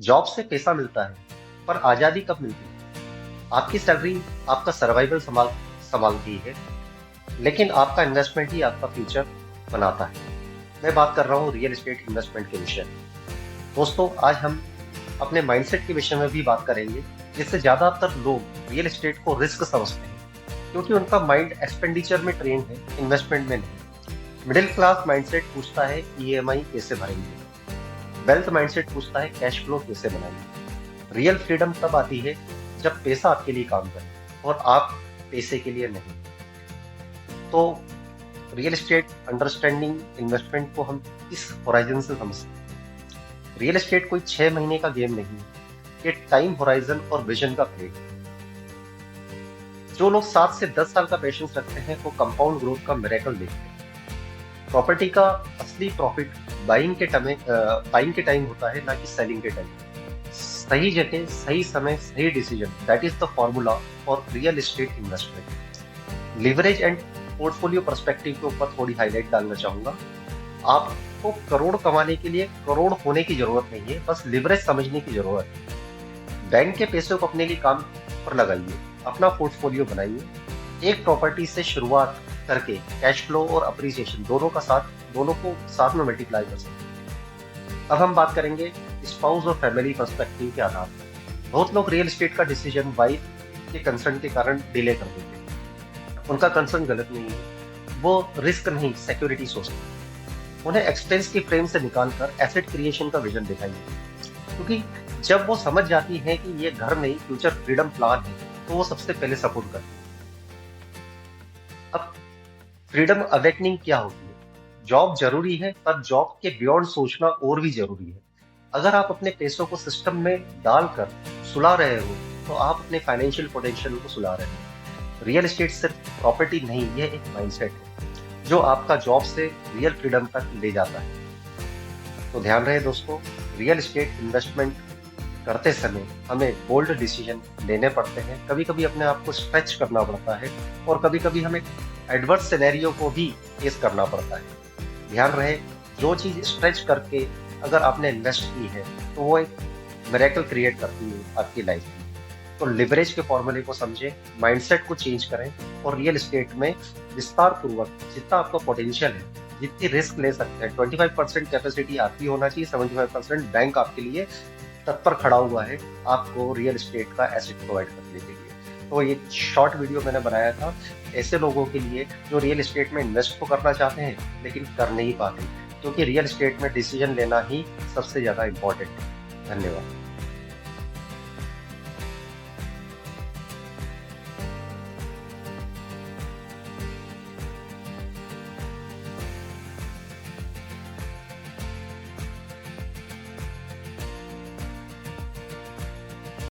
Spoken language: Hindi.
जॉब से पैसा मिलता है, पर आजादी कब मिलती है? आपकी सैलरी आपका सर्वाइवल संभालती है, लेकिन आपका इन्वेस्टमेंट ही आपका फ्यूचर बनाता है। मैं बात कर रहा हूँ रियल एस्टेट इन्वेस्टमेंट के विषय में। दोस्तों, आज हम अपने माइंडसेट के विषय में भी बात करेंगे, जिससे ज्यादातर लोग रियल एस्टेट को रिस्क समझते हैं, क्योंकि उनका माइंड एक्सपेंडिचर में ट्रेन है, इन्वेस्टमेंट में नहीं। मिडिल क्लास माइंडसेट पूछता है ईएमआई कैसे भरेंगे, वेल्थ माइंडसेट पूछता है कैश फ्लो कैसे बनाएंगे। रियल फ्रीडम तब आती है जब पैसा आपके लिए काम करे और आप पैसे के लिए नहीं। तो रियल एस्टेट अंडरस्टैंडिंग इन्वेस्टमेंट को हम इस होराइजन से समझते हैं। रियल एस्टेट कोई 6 महीने का गेम नहीं है, ये टाइम होराइजन और विजन का प्ले है। जो लोग 7 से 10 साल का पेशेंस रखते हैं वो कंपाउंड ग्रोथ का मिरेकल देखते हैं। प्रॉपर्टी का असली प्रॉफिट बाइंग के टाइम होता है, ना कि सेलिंग के टाइम। सही जगह, सही समय, सही decision, that is the formula for real estate investment. Leverage and portfolio perspective के ऊपर थोड़ी हाईलाइट डालना चाहूंगा। आपको करोड़ कमाने के लिए करोड़ होने की जरूरत नहीं है, बस लिवरेज समझने की जरूरत है। बैंक के पैसे को अपने लिए काम पर लगाइए, अपना पोर्टफोलियो बनाइए। एक प्रॉपर्टी से शुरुआत करके कैश फ्लो और अप्रिसिएशन दोनों को साथ में मल्टीप्लाई कर सकते हैं। अब हम बात करेंगे स्पाउस और फैमिली पर्सपेक्टिव के आधार पर। बहुत लोग रियल एस्टेट का डिसीजन वाइफ के कंसर्न के कारण डिले कर देते हैं। उनका कंसर्न गलत नहीं है, वो रिस्क नहीं सिक्योरिटी सोचते हैं। उन्हें एक्सपेंस की फ्रेम से निकालकर एसेट क्रिएशन का विजन दिखाइए, क्योंकि जब वो समझ जाती है कि ये घर नहीं फ्यूचर फ्रीडम प्लान है, तो वो सबसे पहले सपोर्ट करती है। अब फ्रीडम अवेकनिंग क्या होती है? जॉब जरूरी है, पर जॉब के बियॉन्ड सोचना और भी जरूरी है। अगर आप अपने पैसों को सिस्टम में डालकर सुला रहे हो, तो आप अपने फाइनेंशियल पोटेंशियल को सुला रहे हो। रियल एस्टेट सिर्फ प्रॉपर्टी नहीं, ये एक माइंडसेट है जो आपका जॉब से रियल फ्रीडम तक ले जाता है। तो ध्यान रहे दोस्तों, रियल एस्टेट इन्वेस्टमेंट करते समय हमें बोल्ड डिसीजन लेने पड़ते हैं। कभी कभी अपने आप को स्ट्रेच करना पड़ता है, और कभी कभी हमें एडवर्स सिनेरियो को भी फेस करना पड़ता है। ध्यान रहे, जो चीज स्ट्रेच करके अगर आपने इन्वेस्ट की है, तो वो एक मिरेकल क्रिएट करती है आपकी लाइफ में। तो लिवरेज के फॉर्मूले को समझें, माइंडसेट को चेंज करें, और रियल एस्टेट में विस्तार पूर्वक जितना आपका पोटेंशियल है, जितनी रिस्क ले सकते हैं, 25% कैपेसिटी आपकी होना चाहिए, 75% बैंक आपके लिए तत्पर खड़ा हुआ है आपको रियल एस्टेट का एसेट प्रोवाइड करने के लिए। तो ये शॉर्ट वीडियो मैंने बनाया था ऐसे लोगों के लिए जो रियल एस्टेट में इन्वेस्ट तो करना चाहते हैं, लेकिन कर नहीं पाते, क्योंकि रियल एस्टेट में डिसीजन लेना ही सबसे ज्यादा इम्पोर्टेंट है। धन्यवाद।